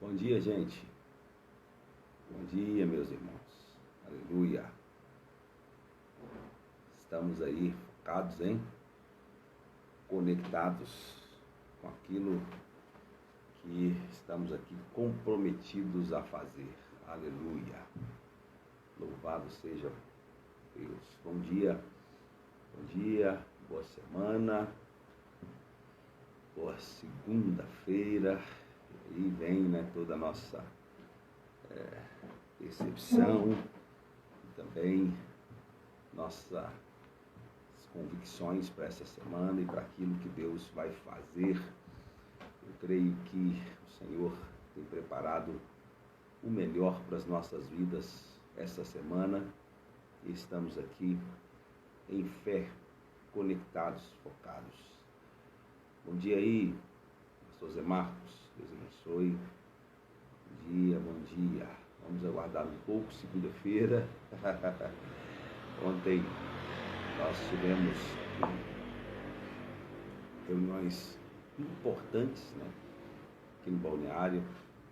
Bom dia, gente. Bom dia, meus irmãos. Aleluia. Estamos aí focados, conectados com aquilo que estamos aqui comprometidos a fazer. Aleluia. Louvado seja Deus. Bom dia, boa semana, boa segunda-feira. E vem, toda a nossa percepção e também nossas convicções para essa semana e para aquilo que Deus vai fazer. Eu creio que o Senhor tem preparado o melhor para as nossas vidas essa semana e estamos aqui em fé, conectados, focados. Bom dia aí, pastor Zé Marcos. Deus abençoe. Bom dia. Vamos aguardar um pouco, segunda-feira. Ontem nós tivemos reuniões importantes, aqui no Balneário,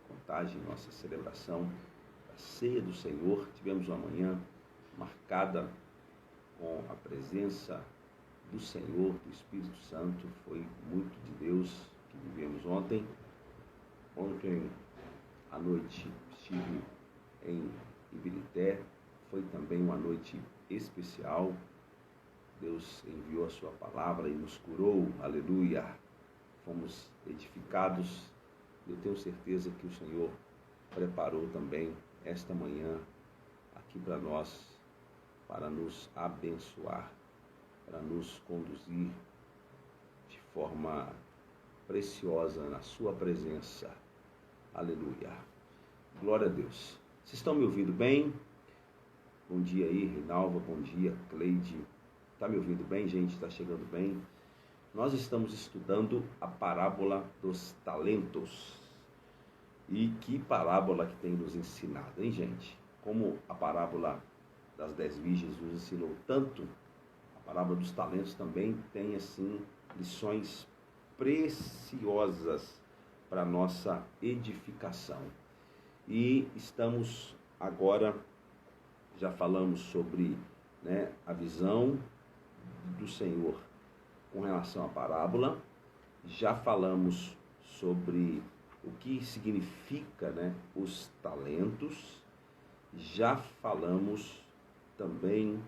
Contagem, nossa celebração da Ceia do Senhor. Tivemos uma manhã marcada com a presença do Senhor, do Espírito Santo. Foi muito de Deus que vivemos ontem. Ontem à noite estive em Ibirité, foi também uma noite especial. Deus enviou a sua palavra e nos curou, aleluia. Fomos edificados. Eu tenho certeza que o Senhor preparou também esta manhã aqui para nós, para nos abençoar, para nos conduzir de forma preciosa na sua presença. Aleluia. Glória a Deus. Vocês estão me ouvindo bem? Bom dia aí, Reinalva. Bom dia, Cleide. Está me ouvindo bem, gente? Está chegando bem? Nós estamos estudando a parábola dos talentos. E que parábola que tem nos ensinado, gente? Como a parábola das 10 virgens nos ensinou tanto, a parábola dos talentos também tem, assim, lições preciosas para a nossa edificação. E estamos agora, já falamos sobre a visão do Senhor com relação à parábola, já falamos sobre o que significa os talentos, já falamos também,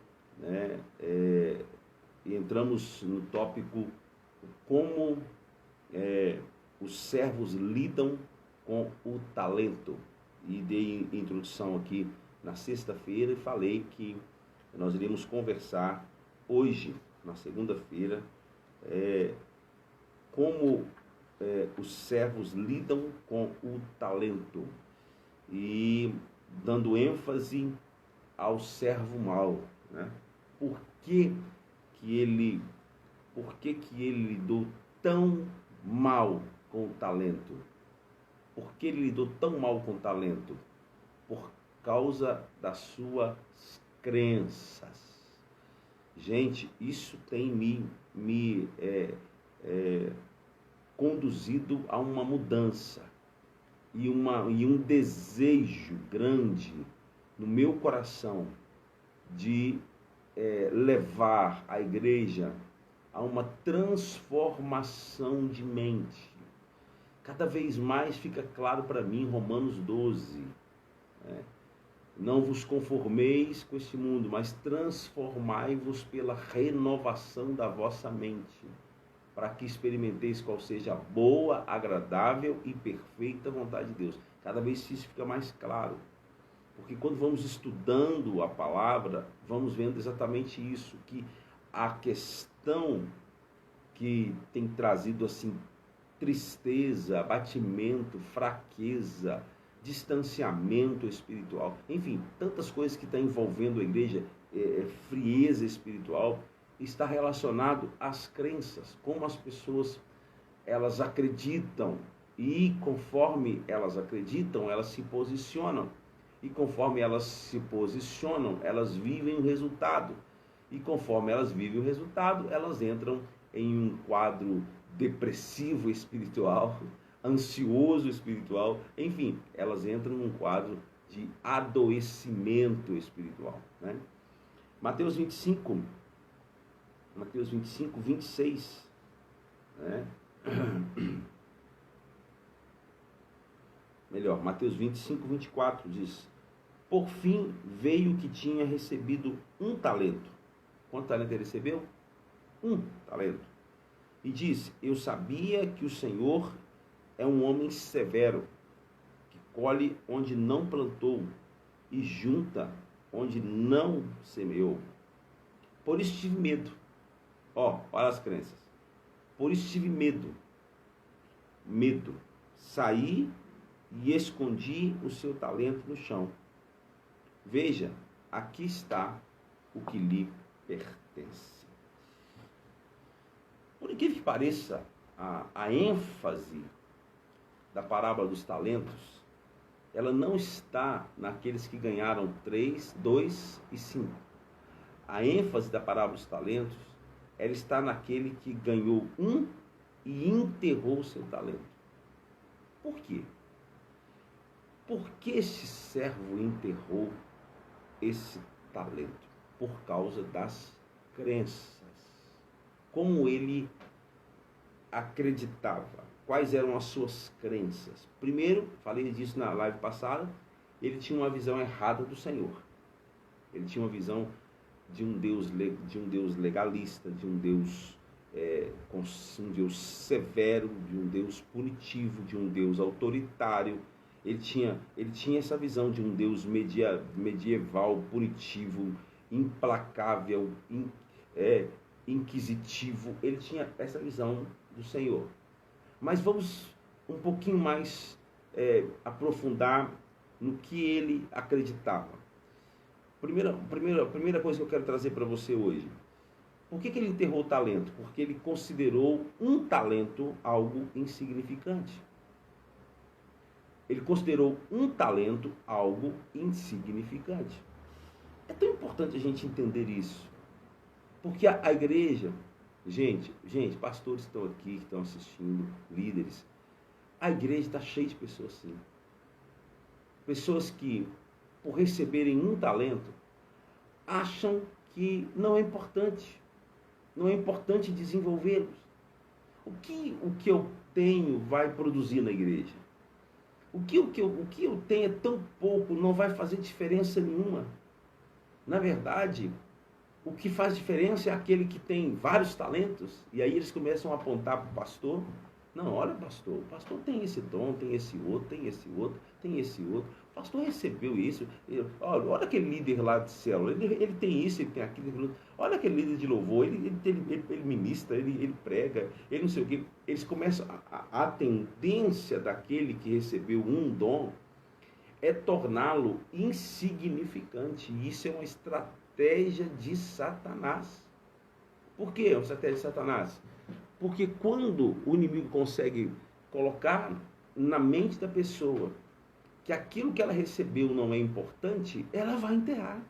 e entramos no tópico como os servos lidam com o talento. E dei introdução aqui na sexta-feira e falei que nós iríamos conversar hoje, na segunda-feira, como os servos lidam com o talento. E dando ênfase ao servo mau. Por que ele lidou tão mal com o talento? Por que ele lidou tão mal com o talento? Por causa das suas crenças. Gente, isso tem me conduzido a uma mudança e um desejo grande no meu coração de levar a igreja a uma transformação de mente. Cada vez mais fica claro para mim, Romanos 12, não vos conformeis com este mundo, mas transformai-vos pela renovação da vossa mente, para que experimenteis qual seja a boa, agradável e perfeita vontade de Deus. Cada vez isso fica mais claro, porque quando vamos estudando a palavra, vamos vendo exatamente isso, que a questão que tem trazido assim tristeza, abatimento, fraqueza, distanciamento espiritual, enfim, tantas coisas que estão envolvendo a igreja, frieza espiritual, está relacionado às crenças, como as pessoas elas acreditam, e conforme elas acreditam, elas se posicionam, e conforme elas se posicionam, elas vivem o resultado, e conforme elas vivem o resultado, elas entram em um quadro depressivo espiritual, ansioso espiritual, enfim, elas entram num quadro de adoecimento espiritual, né? Mateus 25, 26, né? Melhor, Mateus 25, 24 diz: por fim veio o que tinha recebido 1 talento. Quanto talento ele recebeu? 1 talento. E disse: eu sabia que o Senhor é um homem severo, que colhe onde não plantou e junta onde não semeou. Por isso tive medo. Olha as crenças. Por isso tive medo. Saí e escondi o seu talento no chão. Veja, aqui está o que lhe pertence. Por incrível que pareça, a ênfase da parábola dos talentos, ela não está naqueles que ganharam 3, 2 e 5. A ênfase da parábola dos talentos, ela está naquele que ganhou 1 e enterrou o seu talento. Por quê? Por que esse servo enterrou esse talento? Por causa das crenças. Como ele acreditava. Quais eram as suas crenças? Primeiro, falei disso na live passada, ele tinha uma visão errada do Senhor. Ele tinha uma visão de um Deus legalista, de um Deus severo, de um Deus punitivo, de um Deus autoritário. Ele tinha essa visão de um Deus medieval, punitivo, implacável, inquisitivo. Ele tinha essa visão do Senhor. Mas vamos um pouquinho mais aprofundar no que ele acreditava. Primeira coisa que eu quero trazer para você hoje. Por que ele enterrou o talento? Porque ele considerou 1 talento algo insignificante. Ele considerou 1 talento algo insignificante. É tão importante a gente entender isso. Porque a igreja, gente, pastores estão aqui, que estão assistindo, líderes, a igreja está cheia de pessoas assim. Pessoas que, por receberem 1 talento, acham que não é importante desenvolvê-los. O que eu tenho vai produzir na igreja? O que eu tenho é tão pouco, não vai fazer diferença nenhuma. Na verdade, o que faz diferença é aquele que tem vários talentos, e aí eles começam a apontar para o pastor. Não, olha, pastor, o pastor tem esse dom, tem esse outro, tem esse outro, tem esse outro. O pastor recebeu isso. Olha aquele líder lá de célula, ele tem isso, ele tem aquilo. Olha aquele líder de louvor, ele ministra, ele prega, ele não sei o quê. Eles começam, a tendência daquele que recebeu um dom é torná-lo insignificante. Isso é uma estratégia de Satanás. Por que é uma estratégia de Satanás? Porque quando o inimigo consegue colocar na mente da pessoa que aquilo que ela recebeu não é importante, ela vai enterrar.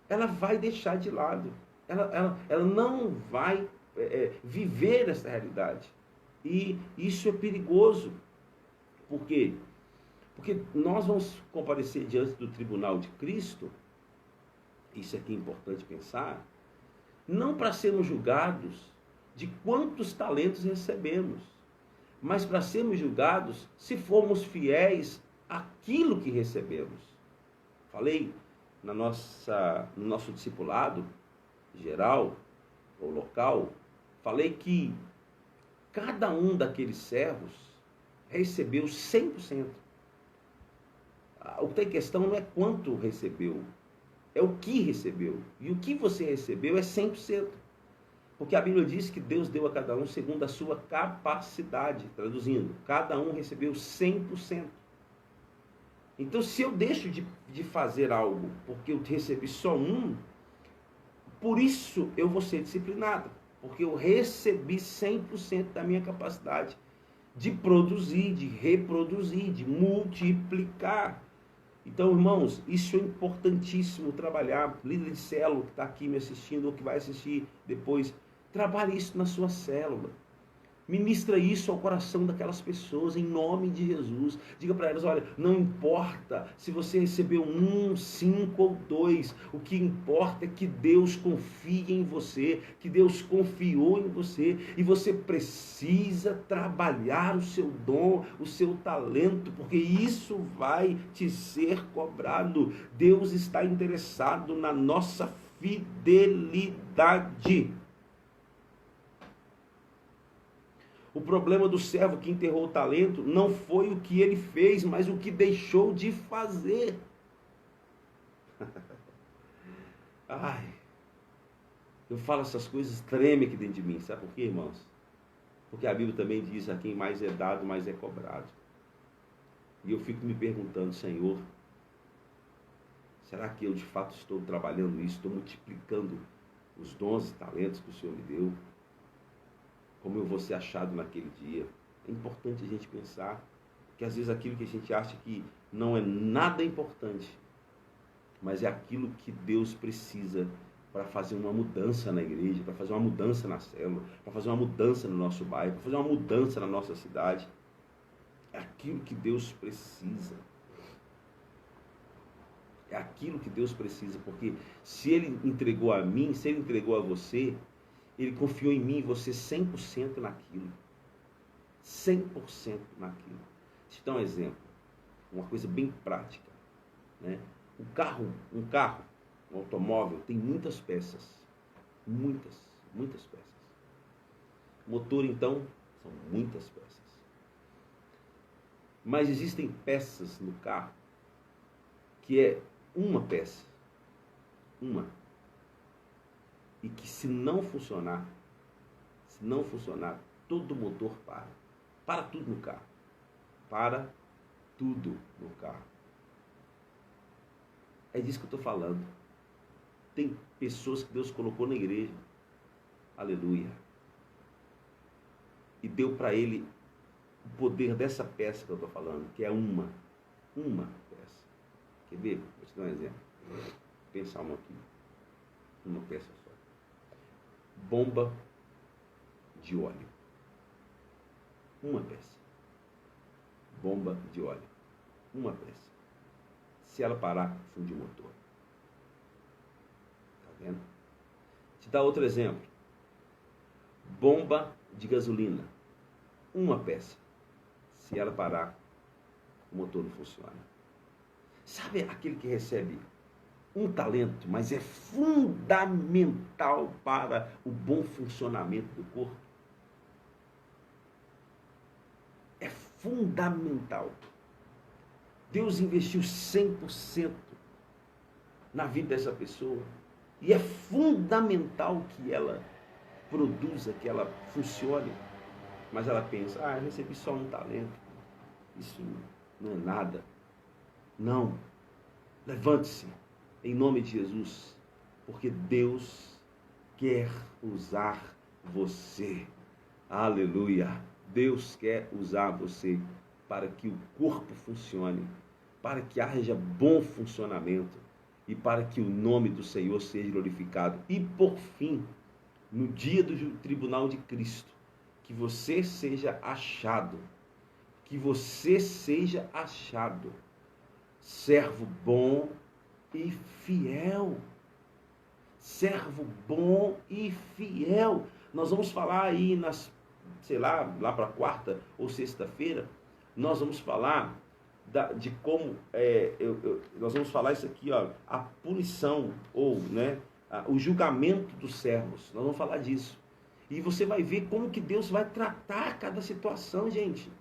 Ela vai deixar de lado. Ela não vai viver essa realidade. E isso é perigoso. Por quê? Porque nós vamos comparecer diante do tribunal de Cristo, isso aqui é importante pensar, não para sermos julgados de quantos talentos recebemos, mas para sermos julgados se formos fiéis àquilo que recebemos. Falei no nosso discipulado geral, ou local, falei que cada um daqueles servos recebeu 100%. O que tem questão não é quanto recebeu, é o que recebeu. E o que você recebeu é 100%. Porque a Bíblia diz que Deus deu a cada um segundo a sua capacidade. Traduzindo, cada um recebeu 100%. Então, se eu deixo de fazer algo porque eu recebi só 1, por isso eu vou ser disciplinado. Porque eu recebi 100% da minha capacidade de produzir, de reproduzir, de multiplicar. Então, irmãos, isso é importantíssimo trabalhar. Líder de célula que está aqui me assistindo ou que vai assistir depois, trabalhe isso na sua célula. Ministra isso ao coração daquelas pessoas, em nome de Jesus. Diga para elas, olha, não importa se você recebeu 1, 5 ou 2. O que importa é que Deus confia em você, que Deus confiou em você. E você precisa trabalhar o seu dom, o seu talento, porque isso vai te ser cobrado. Deus está interessado na nossa fidelidade. O problema do servo que enterrou o talento não foi o que ele fez, mas o que deixou de fazer. Ai, eu falo essas coisas, treme aqui dentro de mim. Sabe por quê, irmãos? Porque a Bíblia também diz, a quem mais é dado, mais é cobrado. E eu fico me perguntando, Senhor, será que eu de fato estou trabalhando isso, estou multiplicando os dons e talentos que o Senhor me deu? Como eu vou ser achado naquele dia? É importante a gente pensar que às vezes aquilo que a gente acha que não é nada importante, mas é aquilo que Deus precisa para fazer uma mudança na igreja, para fazer uma mudança na célula, para fazer uma mudança no nosso bairro, para fazer uma mudança na nossa cidade. É aquilo que Deus precisa. É aquilo que Deus precisa, porque se Ele entregou a mim, se Ele entregou a você, Ele confiou em mim e você 100% naquilo. 100% naquilo. Deixa eu dar um exemplo. Uma coisa bem prática. Né? Um carro, um automóvel, tem muitas peças. Muitas peças. Motor, então, são muitas peças. Mas existem peças no carro que é uma peça. Uma. E que se não funcionar, todo o motor para. Para tudo no carro. Para tudo no carro. É disso que eu estou falando. Tem pessoas que Deus colocou na igreja. Aleluia. E deu para ele o poder dessa peça que eu estou falando, que é uma peça. Quer ver? Vou te dar um exemplo. Vou pensar uma aqui. Uma peça só. Bomba de óleo. Uma peça. Bomba de óleo. Uma peça. Se ela parar, funde o motor. Tá vendo? Te dar outro exemplo. Bomba de gasolina. Uma peça. Se ela parar, o motor não funciona. Sabe aquele que recebe um talento, mas é fundamental para o bom funcionamento do corpo? É fundamental. Deus investiu 100% na vida dessa pessoa. E é fundamental que ela produza, que ela funcione. Mas ela pensa, eu recebi só um talento. Isso não é nada. Não. Levante-se. Em nome de Jesus, porque Deus quer usar você. Aleluia. Deus quer usar você para que o corpo funcione, para que haja bom funcionamento e para que o nome do Senhor seja glorificado. E por fim, no dia do tribunal de Cristo, que você seja achado, servo bom e fiel. Servo bom e fiel. Nós vamos falar aí lá para quarta ou sexta-feira, nós vamos falar de como, nós vamos falar isso aqui, a punição, ou o julgamento dos servos. Nós vamos falar disso. E você vai ver como que Deus vai tratar cada situação, gente.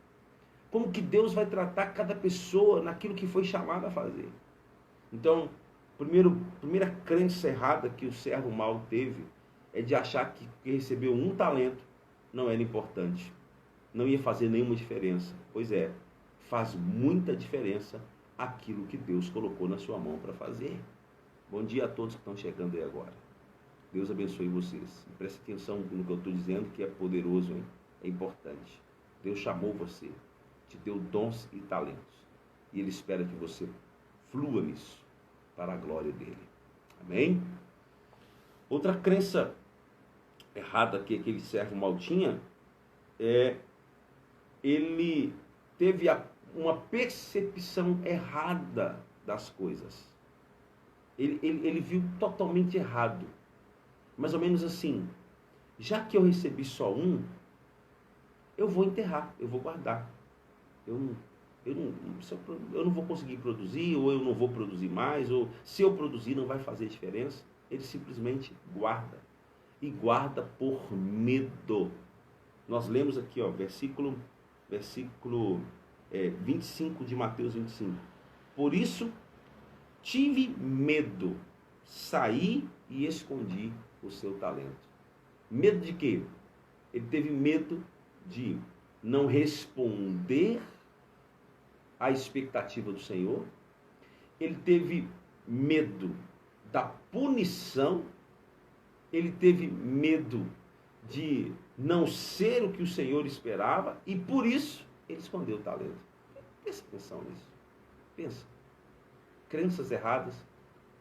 Como que Deus vai tratar cada pessoa naquilo que foi chamado a fazer. Então, primeira crença errada que o servo mau teve é de achar que recebeu um talento não era importante. Não ia fazer nenhuma diferença. Pois é, faz muita diferença aquilo que Deus colocou na sua mão para fazer. Bom dia a todos que estão chegando aí agora. Deus abençoe vocês. E preste atenção no que eu estou dizendo, que é poderoso, hein? É importante. Deus chamou você, te deu dons e talentos. E Ele espera que você flua nisso, para a glória dEle. Amém? Outra crença errada que aquele servo mau tinha ele teve uma percepção errada das coisas. Ele viu totalmente errado. Mais ou menos assim, já que eu recebi só um, eu vou enterrar, eu vou guardar. Eu não vou conseguir produzir, ou eu não vou produzir mais, ou se eu produzir não vai fazer diferença. Ele simplesmente guarda. E guarda por medo. Nós lemos aqui, versículo 25 de Mateus 25. Por isso, tive medo, saí e escondi o seu talento. Medo de quê? Ele teve medo de não responder à expectativa do Senhor. Ele teve medo da punição. Ele teve medo de não ser o que o Senhor esperava. E por isso, ele escondeu o talento. Presta atenção nisso. Pensa. Crenças erradas,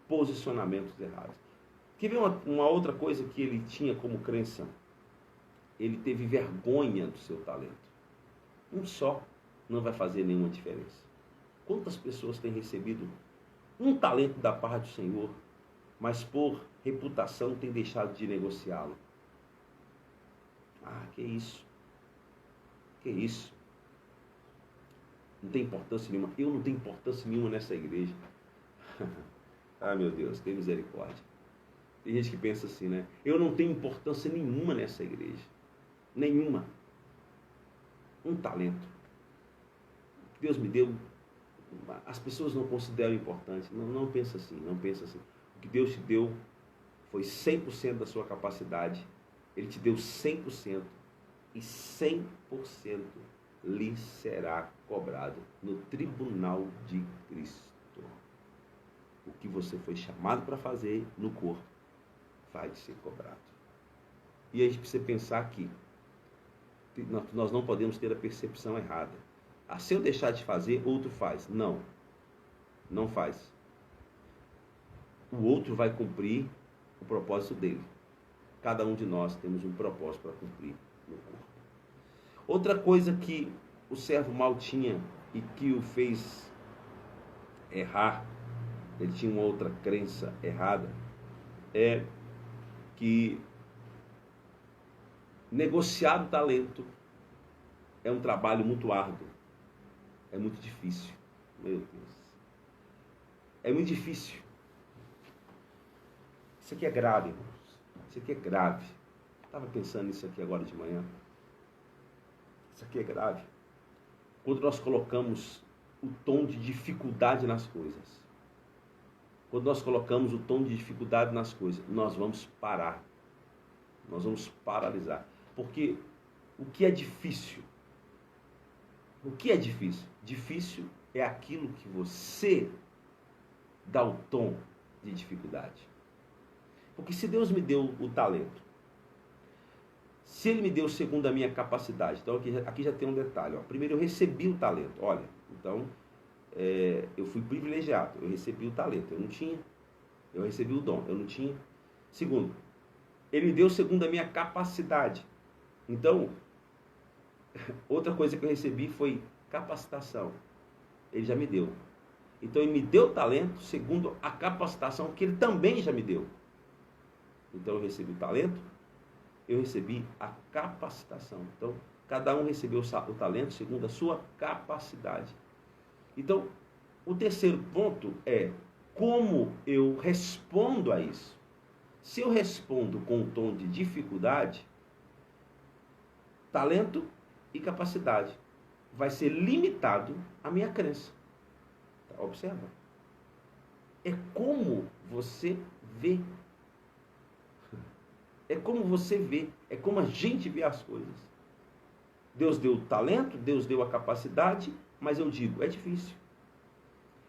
posicionamentos errados. Quer ver uma outra coisa que ele tinha como crença? Ele teve vergonha do seu talento. Um só não vai fazer nenhuma diferença. Quantas pessoas têm recebido um talento da parte do Senhor, mas por reputação têm deixado de negociá-lo? Que isso? Que isso? Não tem importância nenhuma. Eu não tenho importância nenhuma nessa igreja. Meu Deus, tem misericórdia. Tem gente que pensa assim, né? Eu não tenho importância nenhuma nessa igreja. Nenhuma. Um talento. Deus me deu. As pessoas não consideram importante. Não pensa assim, não pensa assim. O que Deus te deu foi 100% da sua capacidade. Ele te deu 100%. E 100% lhe será cobrado no tribunal de Cristo. O que você foi chamado para fazer no corpo vai te ser cobrado. E a gente precisa pensar que nós não podemos ter a percepção errada. Se eu deixar de fazer, outro faz. Não. Não faz. O outro vai cumprir o propósito dele. Cada um de nós temos um propósito para cumprir no corpo. Outra coisa que o servo mau tinha e que o fez errar, ele tinha uma outra crença errada, é que negociar o talento é um trabalho muito árduo, é muito difícil. Meu Deus, é muito difícil. Isso aqui é grave, irmãos. Isso aqui é grave. Estava pensando nisso aqui agora de manhã. Isso aqui é grave. Quando nós colocamos o tom de dificuldade nas coisas, quando nós colocamos o tom de dificuldade nas coisas, nós vamos parar. Nós vamos paralisar. Porque o que é difícil? O que é difícil? Difícil é aquilo que você dá o tom de dificuldade. Porque se Deus me deu o talento, se Ele me deu segundo a minha capacidade, então aqui já tem um detalhe. Primeiro eu recebi o talento. Olha, então eu fui privilegiado, eu recebi o talento, eu não tinha. Eu recebi o dom, eu não tinha. Segundo, Ele me deu segundo a minha capacidade. Então, outra coisa que eu recebi foi capacitação. Ele já me deu. Então Ele me deu o talento segundo a capacitação que Ele também já me deu. Então eu recebi o talento, eu recebi a capacitação. Então, cada um recebeu o talento segundo a sua capacidade. Então, o terceiro ponto é como eu respondo a isso. Se eu respondo com um tom de dificuldade, talento e capacidade vai ser limitado à minha crença. Observa. É como você vê. É como você vê. É como a gente vê as coisas. Deus deu o talento, Deus deu a capacidade, mas eu digo, é difícil.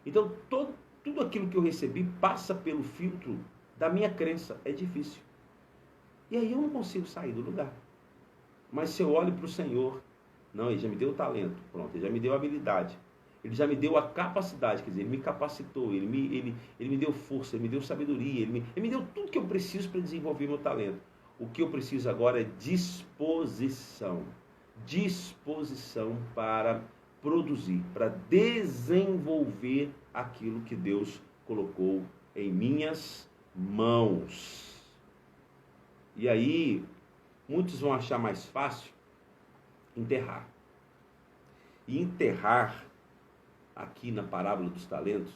Então, tudo aquilo que eu recebi passa pelo filtro da minha crença. É difícil. E aí eu não consigo sair do lugar. Mas se eu olho para o Senhor, não, Ele já me deu o talento, pronto, Ele já me deu a habilidade, Ele já me deu a capacidade, quer dizer, Ele me capacitou, Ele me deu força, Ele me deu sabedoria, Ele me deu tudo que eu preciso para desenvolver meu talento. O que eu preciso agora é disposição. disposição para produzir, para desenvolver aquilo que Deus colocou em minhas mãos. E aí, muitos vão achar mais fácil enterrar. E enterrar, aqui na parábola dos talentos,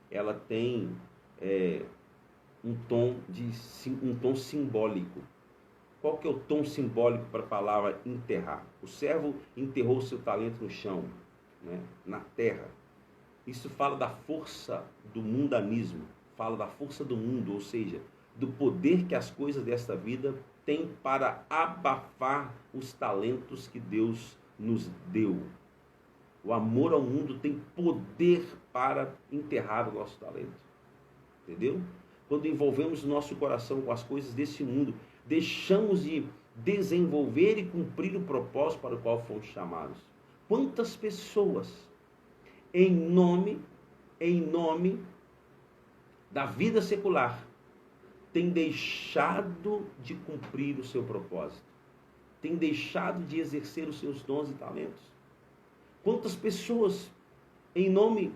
ela tem um tom simbólico. Qual que é o tom simbólico para a palavra enterrar? O servo enterrou o seu talento no chão, né, na terra. Isso fala da força do mundanismo, fala da força do mundo, ou seja, do poder que as coisas desta vida têm para abafar os talentos que Deus nos deu. O amor ao mundo tem poder para enterrar o nosso talento. Entendeu? Quando envolvemos o nosso coração com as coisas desse mundo, deixamos de desenvolver e cumprir o propósito para o qual fomos chamados. Quantas pessoas, em nome da vida secular, têm deixado de cumprir o seu propósito, têm deixado de exercer os seus dons e talentos? Quantas pessoas, em nome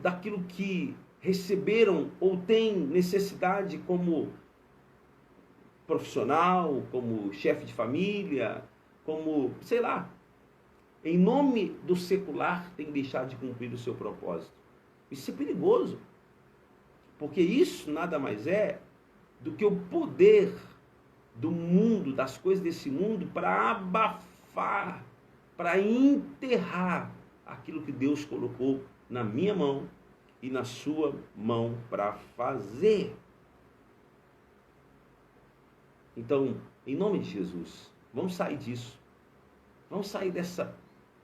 daquilo que receberam ou têm necessidade como profissional, como chefe de família, como, sei lá, em nome do secular, tem deixado de cumprir o seu propósito. Isso é perigoso, porque isso nada mais é do que o poder do mundo, das coisas desse mundo, para abafar, para enterrar aquilo que Deus colocou na minha mão e na sua mão para fazer. Então, em nome de Jesus, vamos sair disso. Vamos sair dessa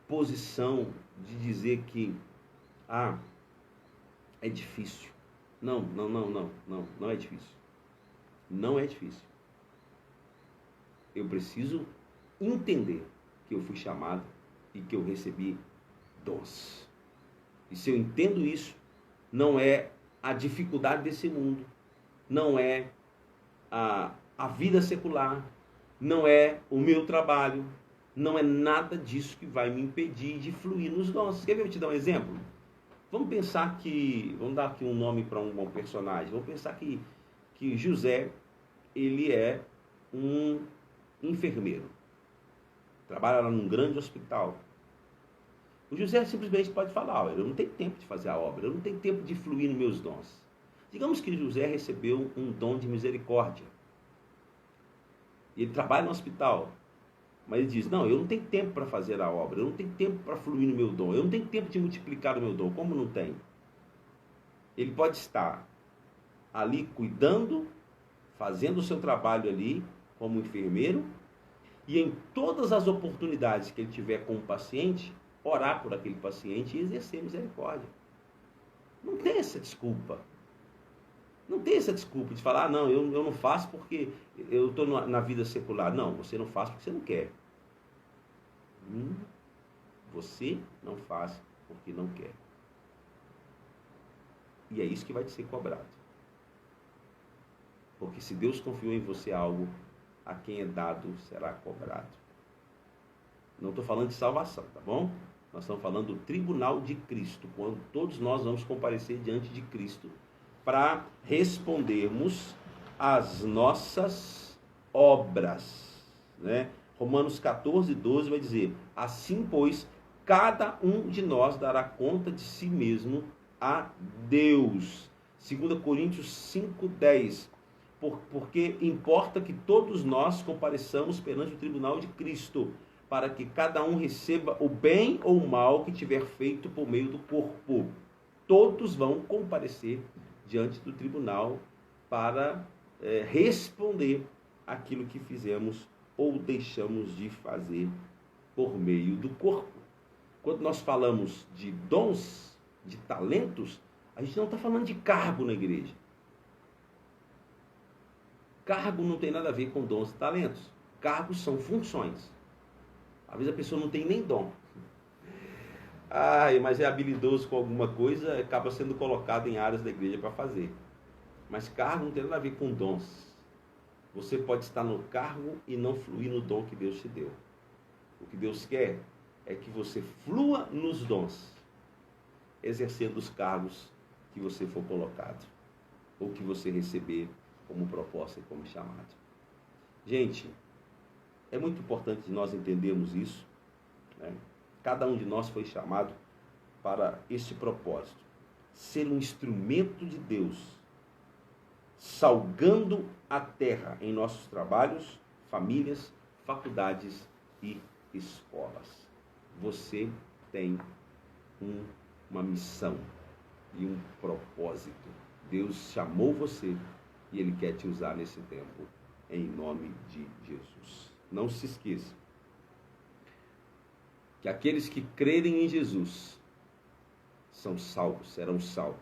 posição de dizer que é difícil. Não é difícil. Não é difícil. Eu preciso entender que eu fui chamado e que eu recebi dons. E se eu entendo isso, não é a dificuldade desse mundo, não é a vida secular, não é o meu trabalho, não é nada disso que vai me impedir de fluir nos dons. Quer ver eu te dar um exemplo? Vamos dar aqui um nome para um personagem. Vamos pensar que José, ele é um enfermeiro. Trabalha lá num grande hospital. O José simplesmente pode falar: eu não tenho tempo de fazer a obra, eu não tenho tempo de fluir nos meus dons. Digamos que José recebeu um dom de misericórdia. E ele trabalha no hospital. Mas ele diz: não, eu não tenho tempo para fazer a obra, eu não tenho tempo para fluir no meu dom, eu não tenho tempo de multiplicar o meu dom. Como não tem? Ele pode estar ali cuidando, fazendo o seu trabalho ali como enfermeiro, e em todas as oportunidades que ele tiver com o paciente, orar por aquele paciente e exercer misericórdia. Não tem essa desculpa. Não tem essa desculpa de falar: não, eu não faço porque eu estou na vida secular. Não, você não faz porque você não quer. Você não faz porque não quer. E é isso que vai te ser cobrado. Porque se Deus confiou em você algo, a quem é dado será cobrado. Não estou falando de salvação, tá bom? Nós estamos falando do tribunal de Cristo, quando todos nós vamos comparecer diante de Cristo para respondermos às nossas obras, né? Romanos 14, 12 vai dizer: assim, pois, cada um de nós dará conta de si mesmo a Deus. 2 Coríntios 5, 10. Porque importa que todos nós compareçamos perante o tribunal de Cristo, para que cada um receba o bem ou o mal que tiver feito por meio do corpo. Todos vão comparecer diante do tribunal para responder aquilo que fizemos ou deixamos de fazer por meio do corpo. Quando nós falamos de dons, de talentos, a gente não está falando de cargo na igreja. Cargo não tem nada a ver com dons e talentos. Cargos são funções. Às vezes a pessoa não tem nem dom. Mas é habilidoso com alguma coisa, acaba sendo colocado em áreas da igreja para fazer. Mas cargo não tem nada a ver com dons. Você pode estar no cargo e não fluir no dom que Deus te deu. O que Deus quer é que você flua nos dons, exercendo os cargos que você for colocado, ou que você receber como proposta e como chamado. Gente, é muito importante nós entendermos isso, né? Cada um de nós foi chamado para esse propósito, ser um instrumento de Deus, salgando a terra em nossos trabalhos, famílias, faculdades e escolas. Você tem uma missão e um propósito. Deus chamou você e Ele quer te usar nesse tempo, em nome de Jesus. Não se esqueça que aqueles que crerem em Jesus são salvos, serão salvos.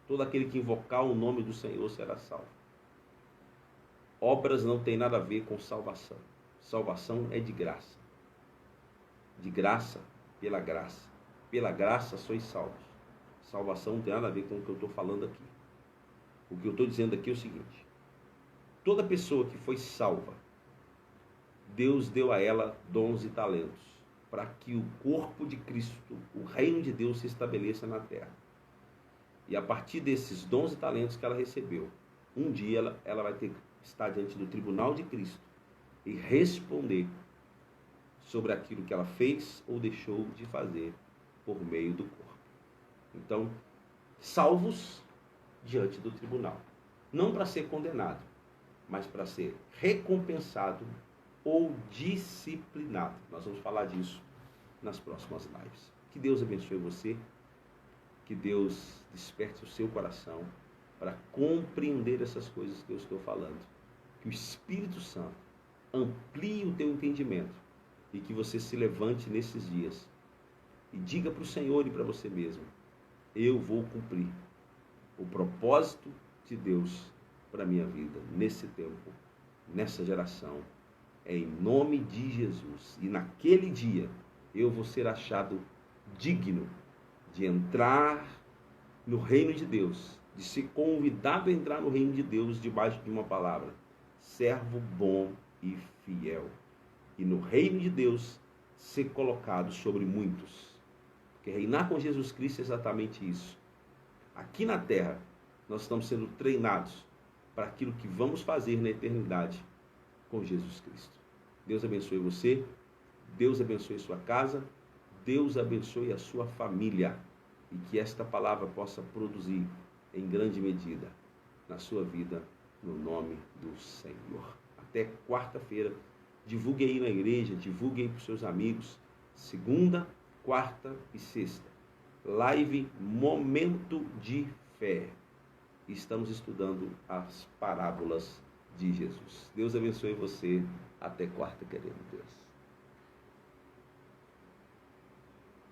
Todo aquele que invocar o nome do Senhor será salvo. Obras não tem nada a ver com salvação. Salvação é de graça. De graça, pela graça. Pela graça sois salvos. Salvação não tem nada a ver com o que eu estou falando aqui. O que eu estou dizendo aqui é o seguinte: toda pessoa que foi salva, Deus deu a ela dons e talentos, para que o corpo de Cristo, o reino de Deus, se estabeleça na terra. E a partir desses dons e talentos que ela recebeu, um dia ela vai ter que estar diante do tribunal de Cristo e responder sobre aquilo que ela fez ou deixou de fazer por meio do corpo. Então, salvos diante do tribunal. Não para ser condenado, mas para ser recompensado ou disciplinado. Nós vamos falar disso nas próximas lives. Que Deus abençoe você, que Deus desperte o seu coração para compreender essas coisas que eu estou falando. Que o Espírito Santo amplie o teu entendimento e que você se levante nesses dias e diga para o Senhor e para você mesmo: eu vou cumprir o propósito de Deus para a minha vida, nesse tempo, nessa geração, em nome de Jesus. E naquele dia eu vou ser achado digno de entrar no reino de Deus, de ser convidado a entrar no reino de Deus debaixo de uma palavra: servo bom e fiel. E no reino de Deus ser colocado sobre muitos. Porque reinar com Jesus Cristo é exatamente isso. Aqui na terra, nós estamos sendo treinados para aquilo que vamos fazer na eternidade com Jesus Cristo. Deus abençoe você, Deus abençoe sua casa, Deus abençoe a sua família e que esta palavra possa produzir em grande medida na sua vida, no nome do Senhor. Até quarta-feira, divulgue aí na igreja, divulgue aí para os seus amigos, segunda, quarta e sexta. Live Momento de Fé. Estamos estudando as parábolas de Jesus. Deus abençoe você. Até quarta, querendo Deus.